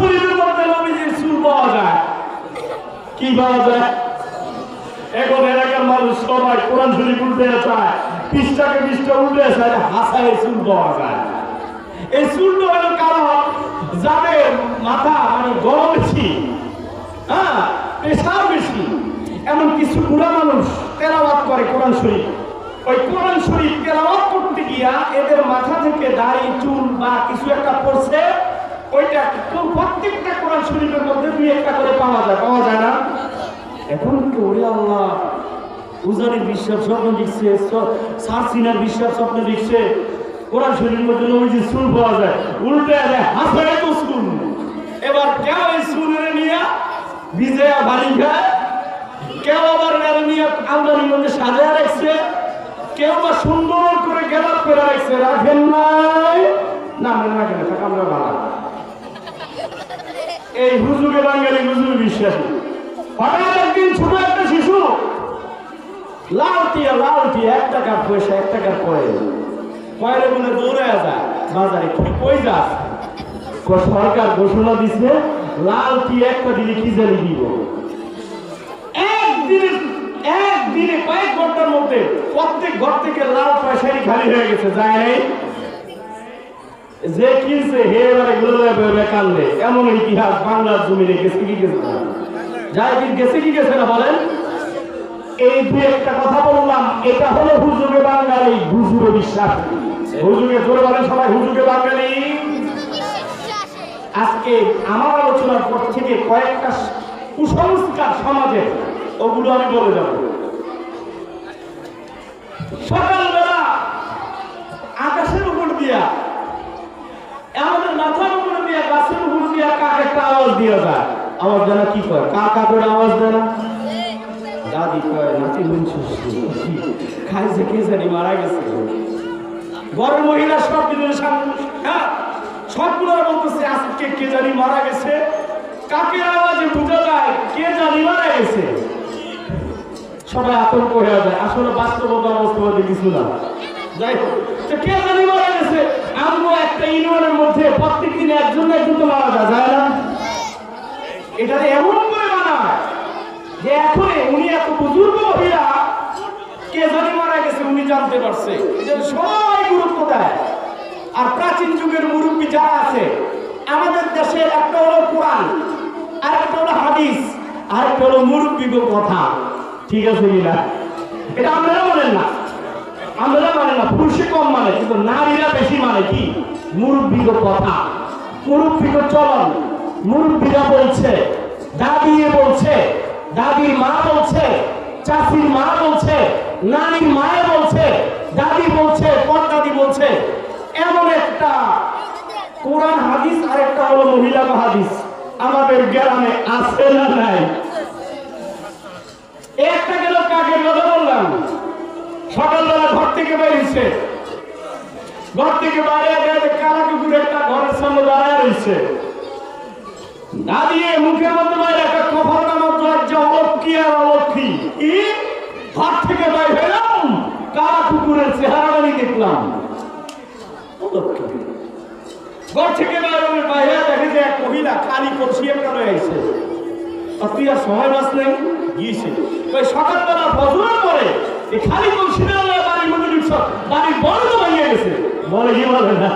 শরীফের মধ্যে নবীজির চুল পাওয়া যায়। কি পাওয়া যায়? এখন এলাকার মানুষ সবাই কোরআন শরীফ উল্টে চায়, পৃষ্ঠাকে পৃষ্ঠা উল্টে চায়, হাসায় চুল পাওয়া যায়। এই চুলটা হলো কারণ যাদের মাথা মানে গরম বেশি, হ্যাঁ, প্রেশার বেশি, এমন কিছু বুড়া মানুষ তেলাওয়াত করে কোরআন শরীফ। ওই কোরআন শরীফ তেলাওয়াত করতে গিয়া এদের মাথা থেকে দাড়ি চুল বা কিছু একটা পড়ছে, ওইটা প্রত্যেকটা কোরআন শরীফের মধ্যে দুই একটা করে পাওয়া যায় না? এখন কি ওরে আল্লাহ, উজানির বিশ্বাস স্বপ্ন দেখছে, সারসিনার বিশ্বাস স্বপ্ন দেখছে, কোরআন শরীফের মধ্যে নবীজির চুল পাওয়া যায়, উল্টে যায় হাসায় তো চুল। এবার কেউ এই চুলের নিয়ে ভিজে বাড়ি খায়, কেউ আবার নিয়ে আলমারির মধ্যে সাজায় রাখছে, কেউ বা সুন্দর করে গেলাপ করে রাখছে। রাখেন নাই না, রাখেন না, আমরা ভালো। এই হুজুগে বাঙালি হুজুর বিশ্বাসী। হঠাৎ একদিন ছোট একটা শিশু লালটিয়া 1 টাকার পয়সা, 1 টাকার কয়েন কয়ের বলে দৌড়ে যায় বাজারে। কই যা? সরকার ঘোষণা দিচ্ছে লালটিয়া একটা দিলে কি জানি দিব। একদিনে কয়েক ঘন্টার মধ্যে প্রত্যেক ঘর থেকে লাল পয়সারি খালি হয়ে গেছে। যায় নাই? যে কিনছে হে এবারে গুলো কান্দে। এমন ইতিহাস বাংলার জমিনে গেছে কি গেছে না? যাই গেছে কি গেছে না বলেন? এই দুই একটা কথা বললাম, এটা হলো হুজুগে বাঙালি, হুজুরে বিশ্বাস। হুজুগে জোরে বলেন সবাই, হুজুগে বাঙালি। আজকে আমার আলোচনার পর থেকে কয়েকটা কুসংস্কার সমাজে, ওগুলো আমি বলে যাব। সকালবেলা আকাশের উপর দিয়া, আমাদের মাথার উপর দিয়া, গাছের উপর দিয়া কাক একটা আওয়াজ দিয়ে যায়। আওয়াজ দেয় না? কি কয়? কাকা করে আওয়াজ দেয় না? দাদি কয় নাতি খাইছে, কে জানি মারা গেছে। বড় মহিলা সব দিনের সামনে, হ্যাঁ, সবগুলো বলতেছে আজকে কে জানি মারা গেছে। কাকের আওয়াজে বোঝা যায় কে জানি মারা গেছে। সবাই আতঙ্ক হয়ে যায়। আসলে বাস্তবতা অবস্থাবাদী কিছু না। যাই হোক, কে জানি মারা গেছে। আমরা একটা ইউনিয়নের মধ্যে প্রত্যেক দিনে একজন তো মারা যায় না? এটা এমন করে বানায় যে এখন উনি এত বুজুর্গ মহিলা, কে জানি মারা গেছে উনি জানতে পারছে, সবাই গুরুত্ব দেয়। আর প্রাচীন যুগের মুরব্বী যারা আছে আমাদের দেশে, একটা হলো কোরআন, আর একটা হলো হাদিস, আর একটা হলো মুরব্বীর কথা। ঠিক আছে কিনা? এটা আপনারা বলেন না, আমরা মানে না, পুরুষে কম মানে, কিন্তু নারীরা বেশি মানে কি? মুরব্বীর কথা, মুরব্বীর চলন। মুরব্বীরা বলছে, দাদি বলছে, দাদির মা বলছে, চাষির মা বলছে, নানির মায়ে বলছে, দাদি বলছে, পরদাদি বলছে। এমন একটা কোরআন হাদিস আর একটা হলো মহিলা হাদিস আমাদের গ্রামে আছে না নাই? একটা গেল কাকের কথা বললাম। সকালবেলা ঘর থেকে বেরিয়েছে, ঘর থেকে বাইরে কালা কুকুর একটা ঘরের সামনে দাঁড়ায় রয়েছে। দাঁড়িয়ে মুখের মধ্যে বাইরে একটা কফর নামক রাজ্য, অলক্ষী আর অলক্ষী। কি ঘর থেকে বাইরে হলাম, কালা কুকুরের চেহারাটাই দেখলাম। ঘর থেকে বাইরে দেখে যে এক মহিলা খালি কলসি একটা রয়ে গেছে। তুই আর সময় বাস নেই গিয়েছে। ওই সকালবেলা ফজরের পরে এই খালি কলসি বাড়ির মধ্যে ঢুকছ, বাড়ির বড় তো ভেঙে গেছে। বলে কি বলে না?